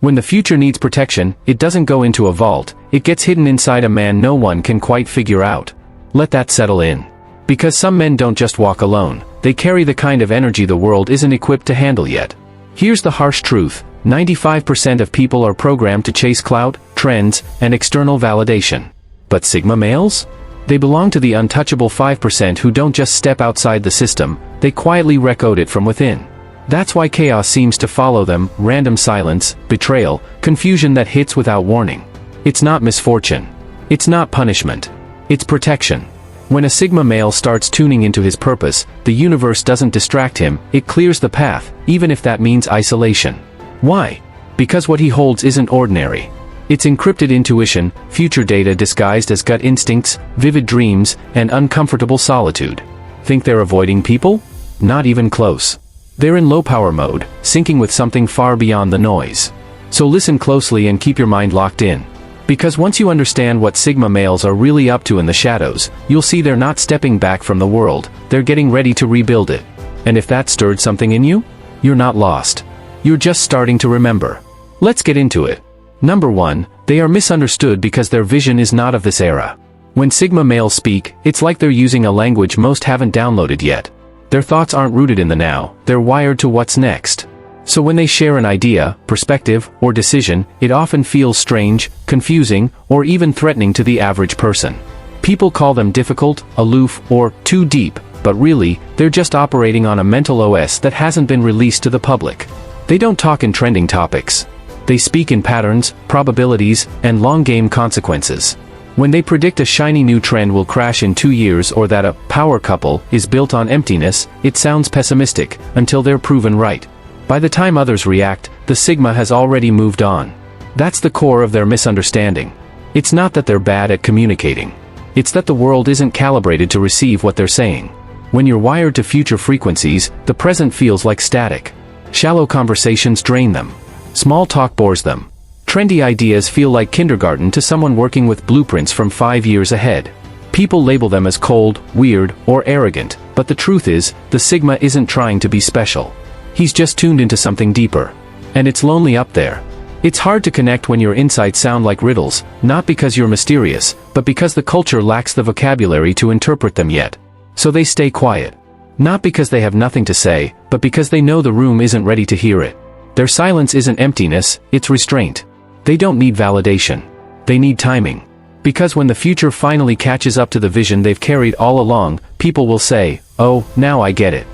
When the future needs protection, it doesn't go into a vault, it gets hidden inside a man no one can quite figure out. Let that settle in. Because some men don't just walk alone, they carry the kind of energy the world isn't equipped to handle yet. Here's the harsh truth: 95% of people are programmed to chase clout, trends, and external validation. But Sigma males? They belong to the untouchable 5% who don't just step outside the system, they quietly recode it from within. That's why chaos seems to follow them: random silence, betrayal, confusion that hits without warning. It's not misfortune. It's not punishment. It's protection. When a Sigma male starts tuning into his purpose, the universe doesn't distract him, it clears the path, even if that means isolation. Why? Because what he holds isn't ordinary. It's encrypted intuition, future data disguised as gut instincts, vivid dreams, and uncomfortable solitude. Think they're avoiding people? Not even close. They're in low-power mode, syncing with something far beyond the noise. So listen closely and keep your mind locked in. Because once you understand what Sigma males are really up to in the shadows, you'll see they're not stepping back from the world, they're getting ready to rebuild it. And if that stirred something in you, you're not lost. You're just starting to remember. Let's get into it. Number 1, they are misunderstood because their vision is not of this era. When Sigma males speak, it's like they're using a language most haven't downloaded yet. Their thoughts aren't rooted in the now, they're wired to what's next. So when they share an idea, perspective, or decision, it often feels strange, confusing, or even threatening to the average person. People call them difficult, aloof, or too deep, but really, they're just operating on a mental OS that hasn't been released to the public. They don't talk in trending topics. They speak in patterns, probabilities, and long-game consequences. When they predict a shiny new trend will crash in 2 years or that a power couple is built on emptiness, it sounds pessimistic, until they're proven right. By the time others react, the Sigma has already moved on. That's the core of their misunderstanding. It's not that they're bad at communicating. It's that the world isn't calibrated to receive what they're saying. When you're wired to future frequencies, the present feels like static. Shallow conversations drain them. Small talk bores them. Trendy ideas feel like kindergarten to someone working with blueprints from 5 years ahead. People label them as cold, weird, or arrogant, but the truth is, the Sigma isn't trying to be special. He's just tuned into something deeper. And it's lonely up there. It's hard to connect when your insights sound like riddles, not because you're mysterious, but because the culture lacks the vocabulary to interpret them yet. So they stay quiet. Not because they have nothing to say, but because they know the room isn't ready to hear it. Their silence isn't emptiness, it's restraint. They don't need validation. They need timing. Because when the future finally catches up to the vision they've carried all along, people will say, "Oh, now I get it."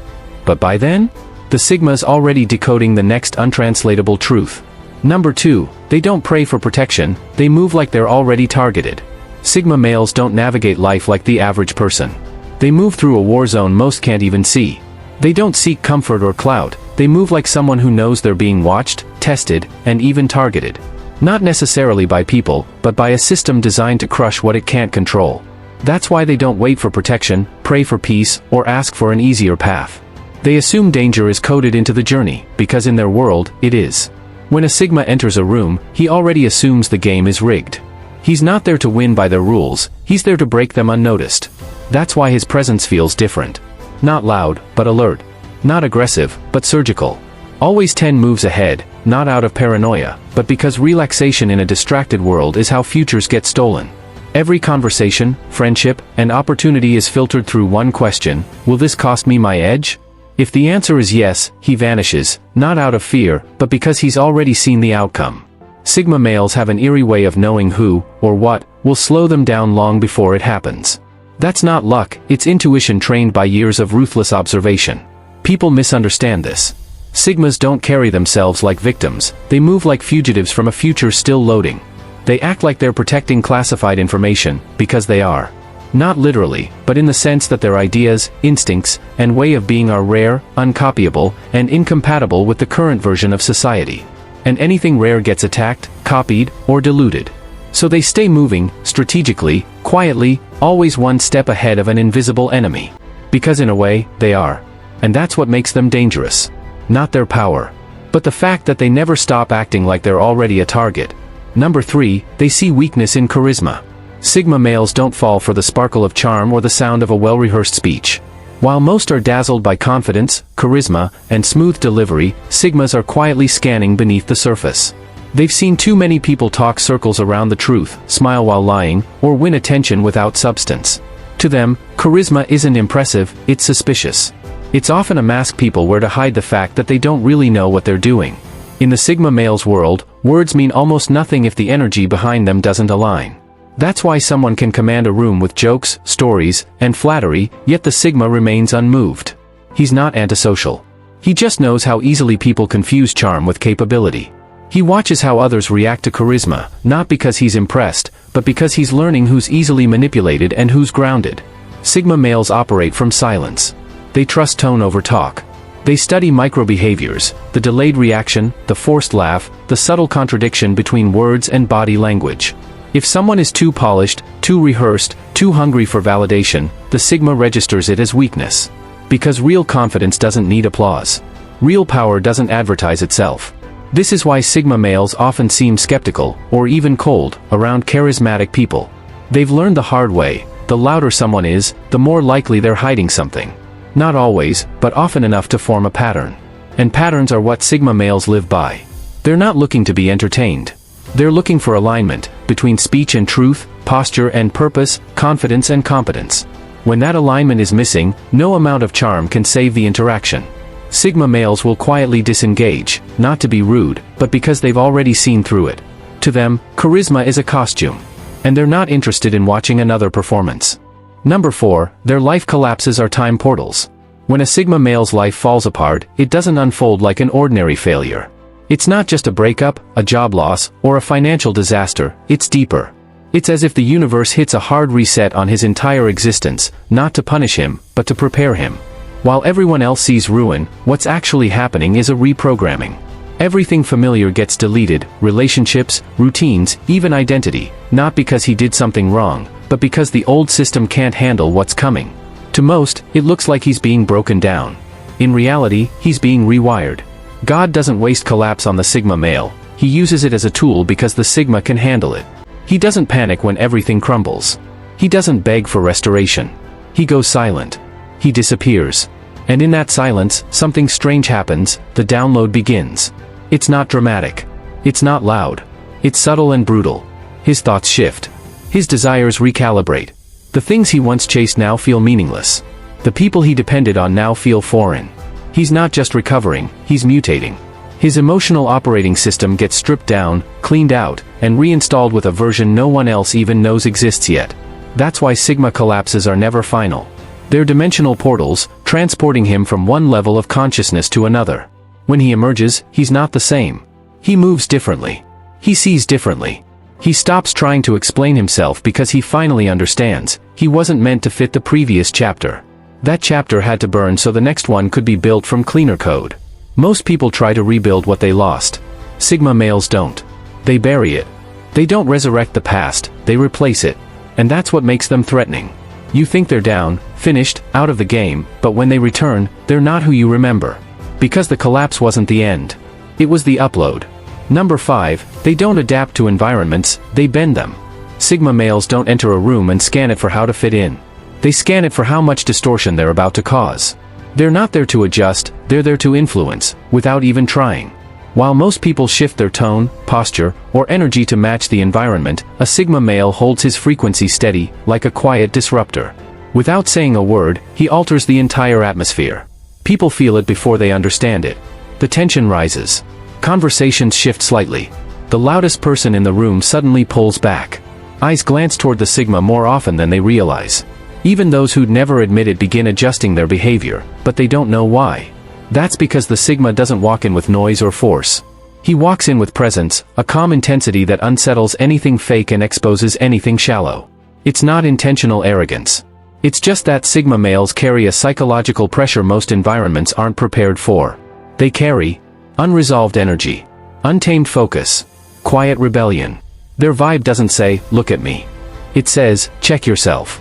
But by then, the Sigma's already decoding the next untranslatable truth. Number 2, they don't pray for protection, they move like they're already targeted. Sigma males don't navigate life like the average person. They move through a war zone most can't even see. They don't seek comfort or clout, they move like someone who knows they're being watched, tested, and even targeted. Not necessarily by people, but by a system designed to crush what it can't control. That's why they don't wait for protection, pray for peace, or ask for an easier path. They assume danger is coded into the journey, because in their world, it is. When a Sigma enters a room, he already assumes the game is rigged. He's not there to win by their rules, he's there to break them unnoticed. That's why his presence feels different. Not loud, but alert. Not aggressive, but surgical. Always 10 moves ahead, not out of paranoia, but because relaxation in a distracted world is how futures get stolen. Every conversation, friendship, and opportunity is filtered through one question: will this cost me my edge? If the answer is yes, he vanishes, not out of fear, but because he's already seen the outcome. Sigma males have an eerie way of knowing who, or what, will slow them down long before it happens. That's not luck, it's intuition trained by years of ruthless observation. People misunderstand this. Sigmas don't carry themselves like victims, they move like fugitives from a future still loading. They act like they're protecting classified information, because they are. Not literally, but in the sense that their ideas, instincts, and way of being are rare, uncopyable, and incompatible with the current version of society. And anything rare gets attacked, copied, or diluted. So they stay moving, strategically, quietly, always one step ahead of an invisible enemy. Because in a way, they are. And that's what makes them dangerous. Not their power, but the fact that they never stop acting like they're already a target. Number 3, they see weakness in charisma. Sigma males don't fall for the sparkle of charm or the sound of a well-rehearsed speech. While most are dazzled by confidence, charisma, and smooth delivery, Sigmas are quietly scanning beneath the surface. They've seen too many people talk circles around the truth, smile while lying, or win attention without substance. To them, charisma isn't impressive, it's suspicious. It's often a mask people wear to hide the fact that they don't really know what they're doing. In the Sigma male's world, words mean almost nothing if the energy behind them doesn't align. That's why someone can command a room with jokes, stories, and flattery, yet the Sigma remains unmoved. He's not antisocial. He just knows how easily people confuse charm with capability. He watches how others react to charisma, not because he's impressed, but because he's learning who's easily manipulated and who's grounded. Sigma males operate from silence. They trust tone over talk. They study micro-behaviors, the delayed reaction, the forced laugh, the subtle contradiction between words and body language. If someone is too polished, too rehearsed, too hungry for validation, the Sigma registers it as weakness. Because real confidence doesn't need applause. Real power doesn't advertise itself. This is why Sigma males often seem skeptical, or even cold, around charismatic people. They've learned the hard way: the louder someone is, the more likely they're hiding something. Not always, but often enough to form a pattern. And patterns are what Sigma males live by. They're not looking to be entertained. They're looking for alignment, between speech and truth, posture and purpose, confidence and competence. When that alignment is missing, no amount of charm can save the interaction. Sigma males will quietly disengage, not to be rude, but because they've already seen through it. To them, charisma is a costume. And they're not interested in watching another performance. Number 4, their life collapses are time portals. When a Sigma male's life falls apart, it doesn't unfold like an ordinary failure. It's not just a breakup, a job loss, or a financial disaster, it's deeper. It's as if the universe hits a hard reset on his entire existence, not to punish him, but to prepare him. While everyone else sees ruin, what's actually happening is a reprogramming. Everything familiar gets deleted, relationships, routines, even identity, not because he did something wrong, but because the old system can't handle what's coming. To most, it looks like he's being broken down. In reality, he's being rewired. God doesn't waste collapse on the Sigma male. He uses it as a tool because the Sigma can handle it. He doesn't panic when everything crumbles. He doesn't beg for restoration. He goes silent. He disappears. And in that silence, something strange happens, the download begins. It's not dramatic. It's not loud. It's subtle and brutal. His thoughts shift. His desires recalibrate. The things he once chased now feel meaningless. The people he depended on now feel foreign. He's not just recovering, he's mutating. His emotional operating system gets stripped down, cleaned out, and reinstalled with a version no one else even knows exists yet. That's why Sigma collapses are never final. They're dimensional portals, transporting him from one level of consciousness to another. When he emerges, he's not the same. He moves differently. He sees differently. He stops trying to explain himself because he finally understands. He wasn't meant to fit the previous chapter. That chapter had to burn so the next one could be built from cleaner code. Most people try to rebuild what they lost. Sigma males don't. They bury it. They don't resurrect the past, they replace it. And that's what makes them threatening. You think they're down, finished, out of the game, but when they return, they're not who you remember. Because the collapse wasn't the end. It was the upload. Number 5, they don't adapt to environments, they bend them. Sigma males don't enter a room and scan it for how to fit in. They scan it for how much distortion they're about to cause. They're not there to adjust, they're there to influence, without even trying. While most people shift their tone, posture, or energy to match the environment, a Sigma male holds his frequency steady, like a quiet disruptor. Without saying a word, he alters the entire atmosphere. People feel it before they understand it. The tension rises. Conversations shift slightly. The loudest person in the room suddenly pulls back. Eyes glance toward the Sigma more often than they realize. Even those who'd never admit it begin adjusting their behavior, but they don't know why. That's because the Sigma doesn't walk in with noise or force. He walks in with presence, a calm intensity that unsettles anything fake and exposes anything shallow. It's not intentional arrogance. It's just that Sigma males carry a psychological pressure most environments aren't prepared for. They carry unresolved energy, untamed focus, quiet rebellion. Their vibe doesn't say, "Look at me." It says, "Check yourself."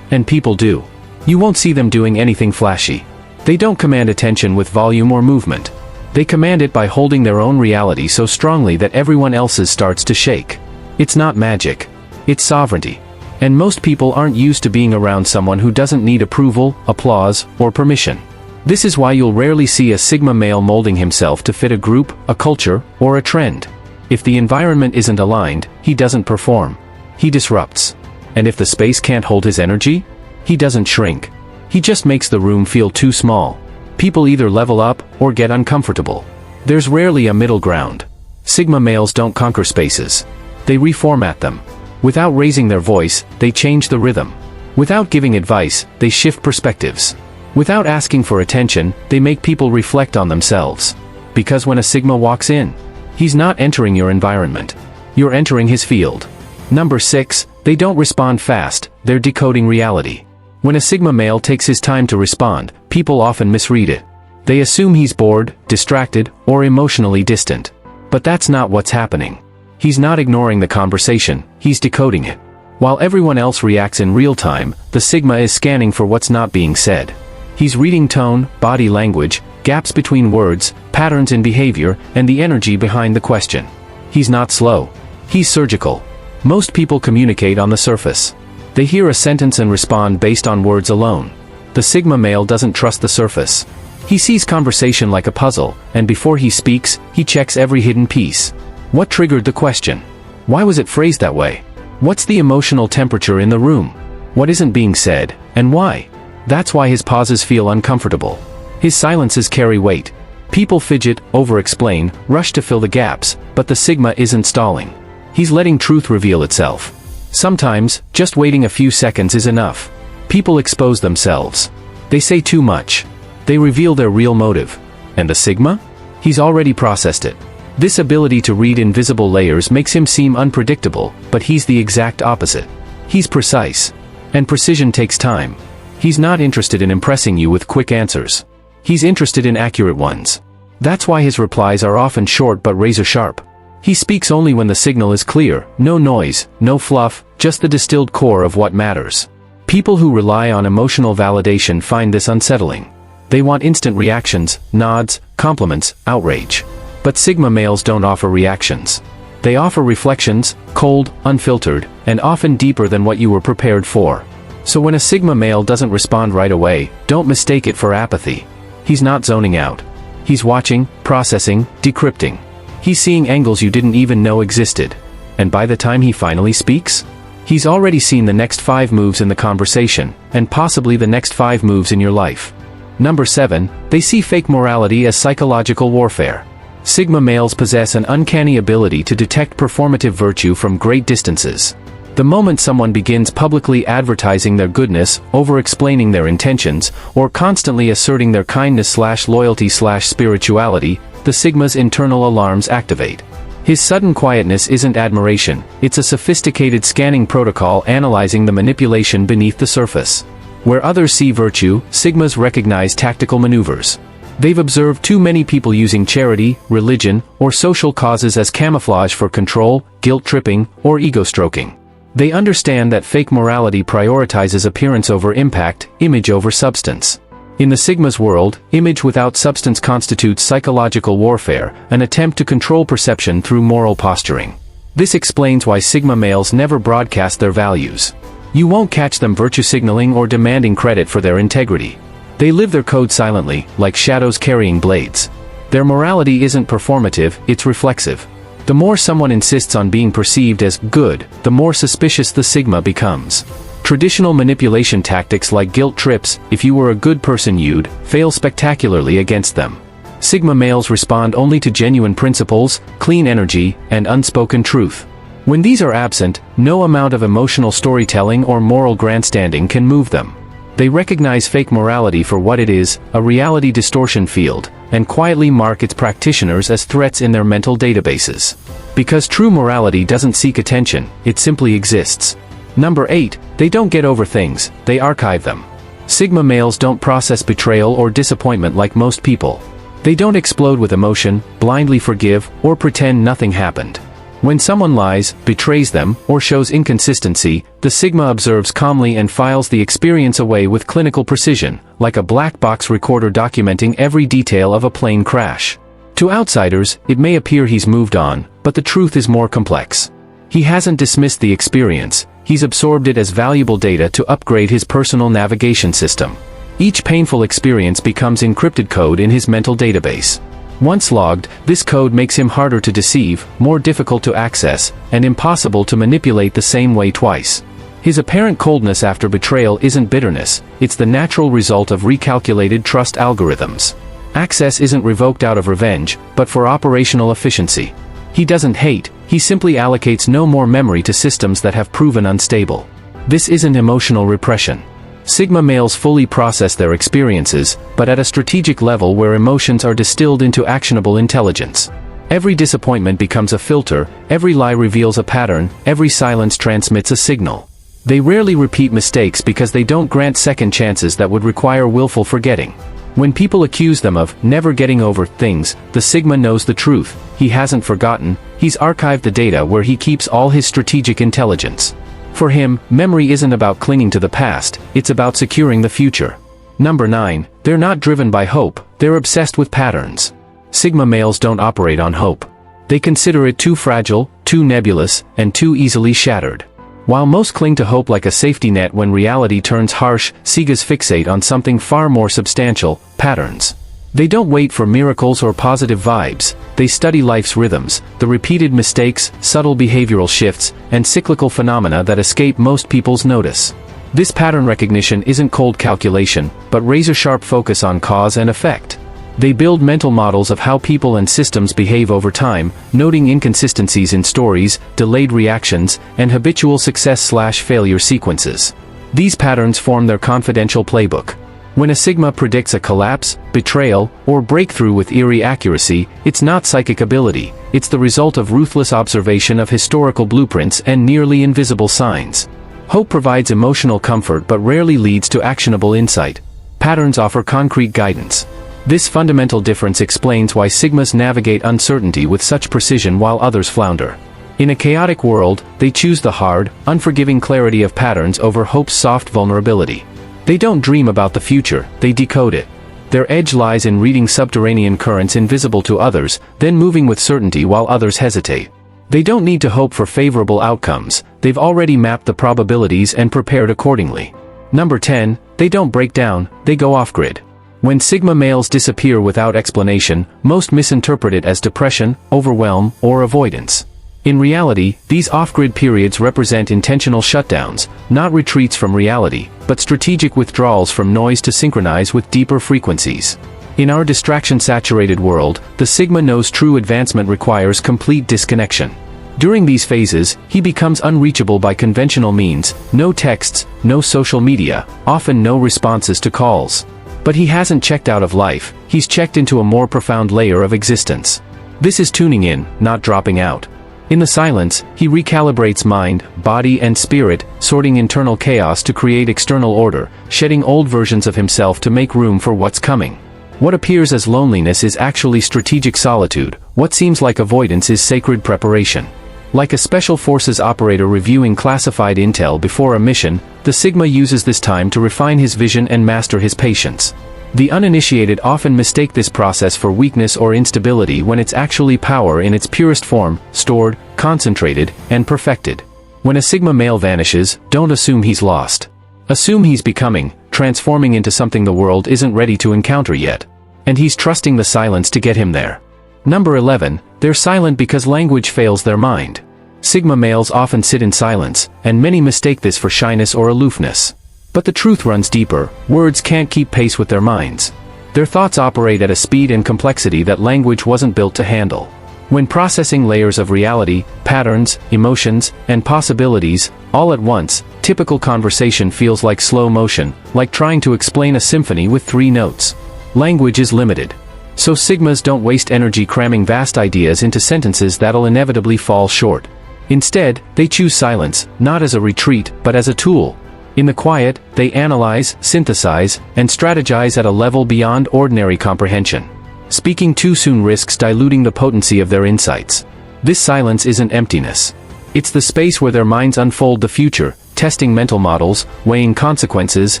And people do. You won't see them doing anything flashy. They don't command attention with volume or movement. They command it by holding their own reality so strongly that everyone else's starts to shake. It's not magic. It's sovereignty. And most people aren't used to being around someone who doesn't need approval, applause, or permission. This is why you'll rarely see a Sigma male molding himself to fit a group, a culture, or a trend. If the environment isn't aligned, he doesn't perform. He disrupts. And if the space can't hold his energy, he doesn't shrink. He just makes the room feel too small. People either level up or get uncomfortable. There's rarely a middle ground. Sigma males don't conquer spaces. They reformat them. Without raising their voice, they change the rhythm. Without giving advice, they shift perspectives. Without asking for attention, they make people reflect on themselves. Because when a Sigma walks in, he's not entering your environment. You're entering his field. Number 6, they don't respond fast, they're decoding reality. When a Sigma male takes his time to respond, people often misread it. They assume he's bored, distracted, or emotionally distant. But that's not what's happening. He's not ignoring the conversation, he's decoding it. While everyone else reacts in real time, the Sigma is scanning for what's not being said. He's reading tone, body language, gaps between words, patterns in behavior, and the energy behind the question. He's not slow. He's surgical. Most people communicate on the surface. They hear a sentence and respond based on words alone. The Sigma male doesn't trust the surface. He sees conversation like a puzzle, and before he speaks, he checks every hidden piece. What triggered the question? Why was it phrased that way? What's the emotional temperature in the room? What isn't being said, and why? That's why his pauses feel uncomfortable. His silences carry weight. People fidget, over-explain, rush to fill the gaps, but the Sigma isn't stalling. He's letting truth reveal itself. Sometimes, just waiting a few seconds is enough. People expose themselves. They say too much. They reveal their real motive. And the Sigma? He's already processed it. This ability to read invisible layers makes him seem unpredictable, but he's the exact opposite. He's precise. And precision takes time. He's not interested in impressing you with quick answers. He's interested in accurate ones. That's why his replies are often short but razor-sharp. He speaks only when the signal is clear, no noise, no fluff, just the distilled core of what matters. People who rely on emotional validation find this unsettling. They want instant reactions, nods, compliments, outrage. But Sigma males don't offer reactions. They offer reflections, cold, unfiltered, and often deeper than what you were prepared for. So when a Sigma male doesn't respond right away, don't mistake it for apathy. He's not zoning out. He's watching, processing, decrypting. He's seeing angles you didn't even know existed. And by the time he finally speaks, he's already seen the next 5 moves in the conversation, and possibly the next 5 moves in your life. Number 7, they see fake morality as psychological warfare. Sigma males possess an uncanny ability to detect performative virtue from great distances. The moment someone begins publicly advertising their goodness, over-explaining their intentions, or constantly asserting their kindness/loyalty/spirituality, the Sigma's internal alarms activate. His sudden quietness isn't admiration, it's a sophisticated scanning protocol analyzing the manipulation beneath the surface. Where others see virtue, Sigmas recognize tactical maneuvers. They've observed too many people using charity, religion, or social causes as camouflage for control, guilt-tripping, or ego-stroking. They understand that fake morality prioritizes appearance over impact, image over substance. In the Sigma's world, image without substance constitutes psychological warfare, an attempt to control perception through moral posturing. This explains why Sigma males never broadcast their values. You won't catch them virtue signaling or demanding credit for their integrity. They live their code silently, like shadows carrying blades. Their morality isn't performative, it's reflexive. The more someone insists on being perceived as good, the more suspicious the Sigma becomes. Traditional manipulation tactics like guilt trips, if you were a good person you'd, fail spectacularly against them. Sigma males respond only to genuine principles, clean energy, and unspoken truth. When these are absent, no amount of emotional storytelling or moral grandstanding can move them. They recognize fake morality for what it is, a reality distortion field, and quietly mark its practitioners as threats in their mental databases. Because true morality doesn't seek attention, it simply exists. Number 8, they don't get over things, they archive them. Sigma males don't process betrayal or disappointment like most people. They don't explode with emotion, blindly forgive, or pretend nothing happened. When someone lies, betrays them, or shows inconsistency, the Sigma observes calmly and files the experience away with clinical precision, like a black box recorder documenting every detail of a plane crash. To outsiders, it may appear he's moved on, but the truth is more complex. He hasn't dismissed the experience, he's absorbed it as valuable data to upgrade his personal navigation system. Each painful experience becomes encrypted code in his mental database. Once logged, this code makes him harder to deceive, more difficult to access, and impossible to manipulate the same way twice. His apparent coldness after betrayal isn't bitterness, it's the natural result of recalculated trust algorithms. Access isn't revoked out of revenge, but for operational efficiency. He doesn't hate, he simply allocates no more memory to systems that have proven unstable. This isn't emotional repression. Sigma males fully process their experiences, but at a strategic level where emotions are distilled into actionable intelligence. Every disappointment becomes a filter, every lie reveals a pattern, every silence transmits a signal. They rarely repeat mistakes because they don't grant second chances that would require willful forgetting. When people accuse them of never getting over things, the Sigma knows the truth. He hasn't forgotten, he's archived the data where he keeps all his strategic intelligence. For him, memory isn't about clinging to the past, it's about securing the future. Number 9, they're not driven by hope, they're obsessed with patterns. Sigma males don't operate on hope. They consider it too fragile, too nebulous, and too easily shattered. While most cling to hope like a safety net when reality turns harsh, Sigas fixate on something far more substantial: patterns. They don't wait for miracles or positive vibes, they study life's rhythms, the repeated mistakes, subtle behavioral shifts, and cyclical phenomena that escape most people's notice. This pattern recognition isn't cold calculation, but razor-sharp focus on cause and effect. They build mental models of how people and systems behave over time, noting inconsistencies in stories, delayed reactions, and habitual success/failure sequences. These patterns form their confidential playbook. When a Sigma predicts a collapse, betrayal, or breakthrough with eerie accuracy, it's not psychic ability, it's the result of ruthless observation of historical blueprints and nearly invisible signs. Hope provides emotional comfort but rarely leads to actionable insight. Patterns offer concrete guidance. This fundamental difference explains why Sigmas navigate uncertainty with such precision while others flounder. In a chaotic world, they choose the hard, unforgiving clarity of patterns over hope's soft vulnerability. They don't dream about the future, they decode it. Their edge lies in reading subterranean currents invisible to others, then moving with certainty while others hesitate. They don't need to hope for favorable outcomes, they've already mapped the probabilities and prepared accordingly. Number 10, they don't break down, they go off-grid. When Sigma males disappear without explanation, most misinterpret it as depression, overwhelm, or avoidance. In reality, these off-grid periods represent intentional shutdowns, not retreats from reality, but strategic withdrawals from noise to synchronize with deeper frequencies. In our distraction-saturated world, the Sigma knows true advancement requires complete disconnection. During these phases, he becomes unreachable by conventional means: no texts, no social media, often no responses to calls. But he hasn't checked out of life, he's checked into a more profound layer of existence. This is tuning in, not dropping out. In the silence, he recalibrates mind, body and spirit, sorting internal chaos to create external order, shedding old versions of himself to make room for what's coming. What appears as loneliness is actually strategic solitude, what seems like avoidance is sacred preparation. Like a special forces operator reviewing classified intel before a mission, the Sigma uses this time to refine his vision and master his patience. The uninitiated often mistake this process for weakness or instability when it's actually power in its purest form, stored, concentrated, and perfected. When a Sigma male vanishes, don't assume he's lost. Assume he's becoming, transforming into something the world isn't ready to encounter yet. And he's trusting the silence to get him there. Number 11, they're silent because language fails their mind. Sigma males often sit in silence, and many mistake this for shyness or aloofness. But the truth runs deeper: words can't keep pace with their minds. Their thoughts operate at a speed and complexity that language wasn't built to handle. When processing layers of reality, patterns, emotions, and possibilities, all at once, typical conversation feels like slow motion, like trying to explain a symphony with 3 notes. Language is limited. So Sigmas don't waste energy cramming vast ideas into sentences that'll inevitably fall short. Instead, they choose silence, not as a retreat, but as a tool. In the quiet, they analyze, synthesize, and strategize at a level beyond ordinary comprehension. Speaking too soon risks diluting the potency of their insights. This silence isn't emptiness. It's the space where their minds unfold the future, testing mental models, weighing consequences,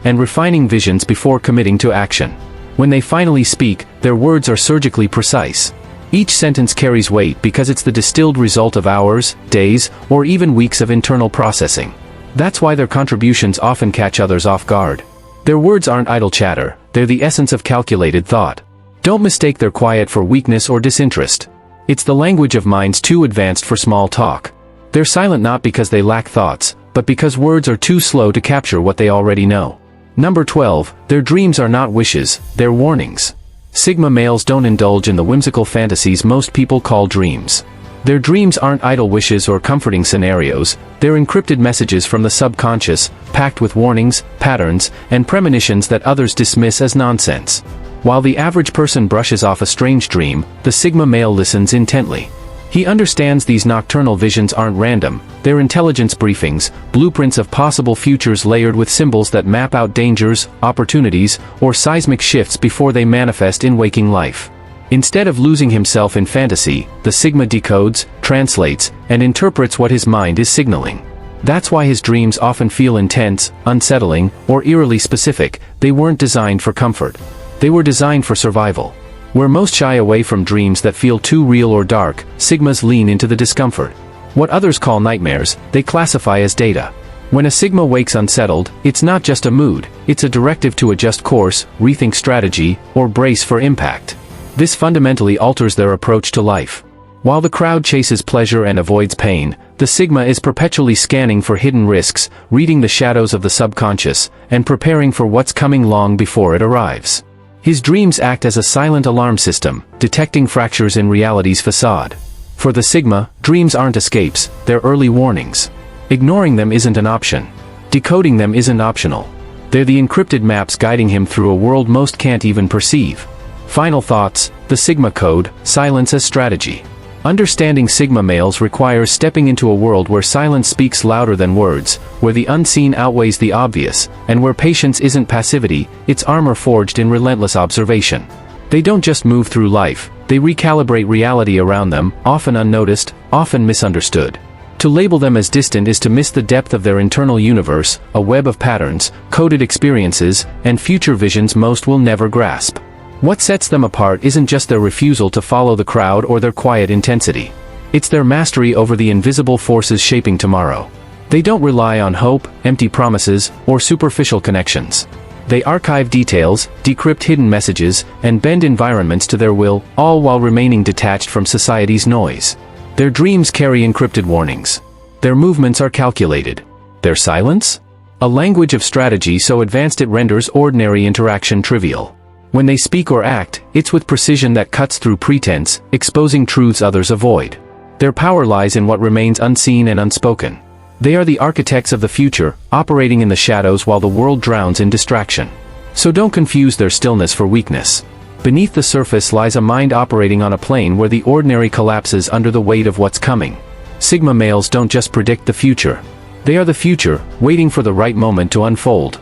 and refining visions before committing to action. When they finally speak, their words are surgically precise. Each sentence carries weight because it's the distilled result of hours, days, or even weeks of internal processing. That's why their contributions often catch others off guard. Their words aren't idle chatter, they're the essence of calculated thought. Don't mistake their quiet for weakness or disinterest. It's the language of minds too advanced for small talk. They're silent not because they lack thoughts, but because words are too slow to capture what they already know. Number 12, their dreams are not wishes, they're warnings. Sigma males don't indulge in the whimsical fantasies most people call dreams. Their dreams aren't idle wishes or comforting scenarios, they're encrypted messages from the subconscious, packed with warnings, patterns, and premonitions that others dismiss as nonsense. While the average person brushes off a strange dream, the Sigma male listens intently. He understands these nocturnal visions aren't random, they're intelligence briefings, blueprints of possible futures layered with symbols that map out dangers, opportunities, or seismic shifts before they manifest in waking life. Instead of losing himself in fantasy, the Sigma decodes, translates, and interprets what his mind is signaling. That's why his dreams often feel intense, unsettling, or eerily specific. They weren't designed for comfort. They were designed for survival. Where most shy away from dreams that feel too real or dark, Sigmas lean into the discomfort. What others call nightmares, they classify as data. When a Sigma wakes unsettled, it's not just a mood, it's a directive to adjust course, rethink strategy, or brace for impact. This fundamentally alters their approach to life. While the crowd chases pleasure and avoids pain, the Sigma is perpetually scanning for hidden risks, reading the shadows of the subconscious, and preparing for what's coming long before it arrives. His dreams act as a silent alarm system, detecting fractures in reality's facade. For the Sigma, dreams aren't escapes, they're early warnings. Ignoring them isn't an option. Decoding them isn't optional. They're the encrypted maps guiding him through a world most can't even perceive. Final thoughts, the Sigma Code, silence as strategy. Understanding Sigma males requires stepping into a world where silence speaks louder than words, where the unseen outweighs the obvious, and where patience isn't passivity, it's armor forged in relentless observation. They don't just move through life, they recalibrate reality around them, often unnoticed, often misunderstood. To label them as distant is to miss the depth of their internal universe, a web of patterns, coded experiences, and future visions most will never grasp. What sets them apart isn't just their refusal to follow the crowd or their quiet intensity. It's their mastery over the invisible forces shaping tomorrow. They don't rely on hope, empty promises, or superficial connections. They archive details, decrypt hidden messages, and bend environments to their will, all while remaining detached from society's noise. Their dreams carry encrypted warnings. Their movements are calculated. Their silence? A language of strategy so advanced it renders ordinary interaction trivial. When they speak or act, it's with precision that cuts through pretense, exposing truths others avoid. Their power lies in what remains unseen and unspoken. They are the architects of the future, operating in the shadows while the world drowns in distraction. So don't confuse their stillness for weakness. Beneath the surface lies a mind operating on a plane where the ordinary collapses under the weight of what's coming. Sigma males don't just predict the future. They are the future, waiting for the right moment to unfold.